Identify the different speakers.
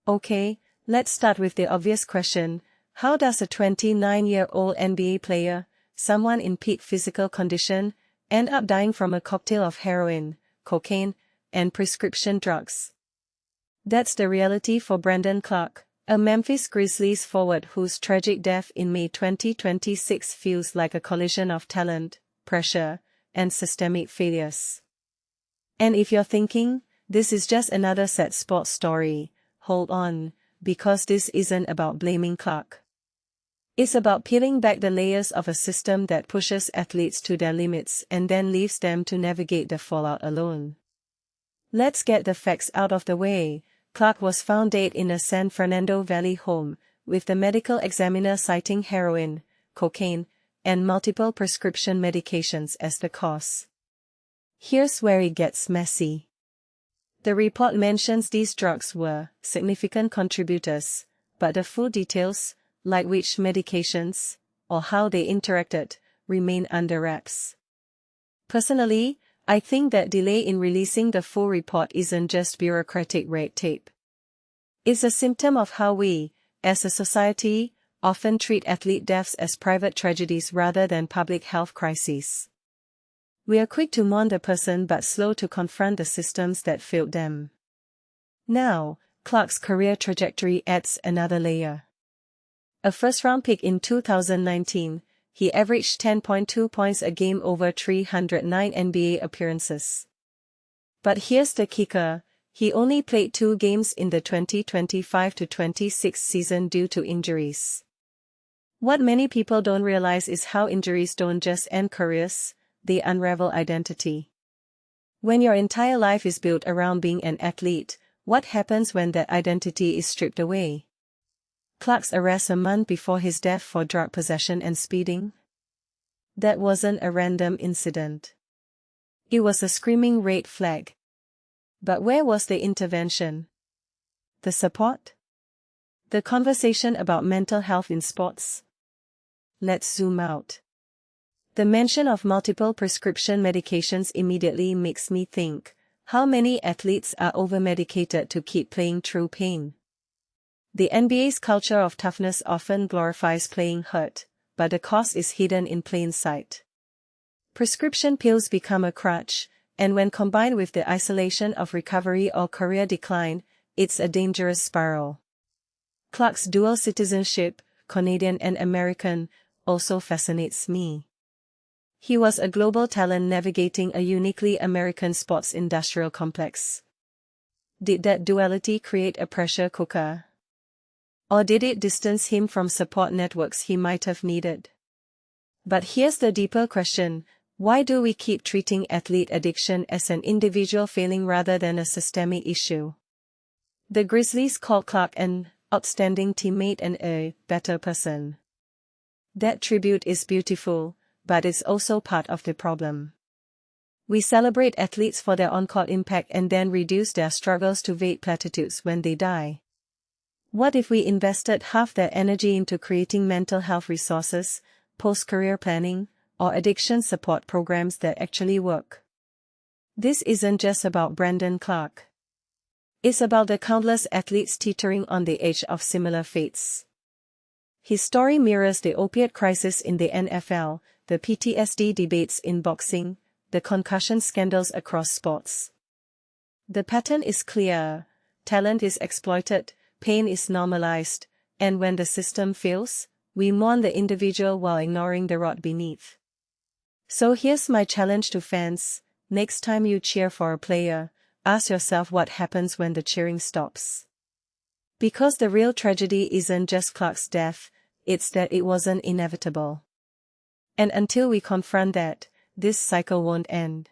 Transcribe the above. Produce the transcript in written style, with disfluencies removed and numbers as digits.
Speaker 1: Okay, let's start with the obvious question. How does a 29-year-old NBA player, someone in peak physical condition, end up dying from a cocktail of heroin, cocaine, and prescription drugs? That's the reality for Brandon Clarke, a Memphis Grizzlies forward whose tragic death in May 2026 feels like a collision of talent, pressure, and systemic failures. And if you're thinking, this is just another sad sports story, hold on, because this isn't about blaming Clarke. It's about peeling back the layers of a system that pushes athletes to their limits and then leaves them to navigate the fallout alone. Let's get the facts out of the way. Clarke was found dead in a San Fernando Valley home, with the medical examiner citing heroin, cocaine, and multiple prescription medications as the cause. Here's where it gets messy. The report mentions these drugs were significant contributors, but the full details, like which medications, or how they interacted, remain under wraps. Personally, I think that delay in releasing the full report isn't just bureaucratic red tape. It's a symptom of how we, as a society, often treat athlete deaths as private tragedies rather than public health crises. We are quick to mourn the person but slow to confront the systems that failed them. Now, Clarke's career trajectory adds another layer. A first-round pick in 2019, he averaged 10.2 points a game over 309 NBA appearances. But here's the kicker, he only played 2 games in the 2025-26 season due to injuries. What many people don't realize is how injuries don't just end careers, they unravel identity. When your entire life is built around being an athlete, what happens when that identity is stripped away? Clarke's arrest a month before his death for drug possession and speeding? That wasn't a random incident. It was a screaming red flag. But where was the intervention? The support? The conversation about mental health in sports? Let's zoom out. The mention of multiple prescription medications immediately makes me think, how many athletes are over-medicated to keep playing through pain? The NBA's culture of toughness often glorifies playing hurt, but the cost is hidden in plain sight. Prescription pills become a crutch, and when combined with the isolation of recovery or career decline, it's a dangerous spiral. Clarke's dual citizenship, Canadian and American, also fascinates me. He was a global talent navigating a uniquely American sports industrial complex. Did that duality create a pressure cooker? Or did it distance him from support networks he might have needed? But here's the deeper question, why do we keep treating athlete addiction as an individual failing rather than a systemic issue? The Grizzlies called Clarke an outstanding teammate and a better person. That tribute is beautiful, but it's also part of the problem. We celebrate athletes for their on-court impact and then reduce their struggles to vague platitudes when they die. What if we invested half that energy into creating mental health resources, post-career planning, or addiction support programs that actually work? This isn't just about Brandon Clarke. It's about the countless athletes teetering on the edge of similar fates. His story mirrors the opiate crisis in the NFL, the PTSD debates in boxing, the concussion scandals across sports. The pattern is clear, talent is exploited, pain is normalized, and when the system fails, we mourn the individual while ignoring the rot beneath. So here's my challenge to fans, next time you cheer for a player, ask yourself what happens when the cheering stops. Because the real tragedy isn't just Clarke's death, it's that it wasn't inevitable. And until we confront that, this cycle won't end.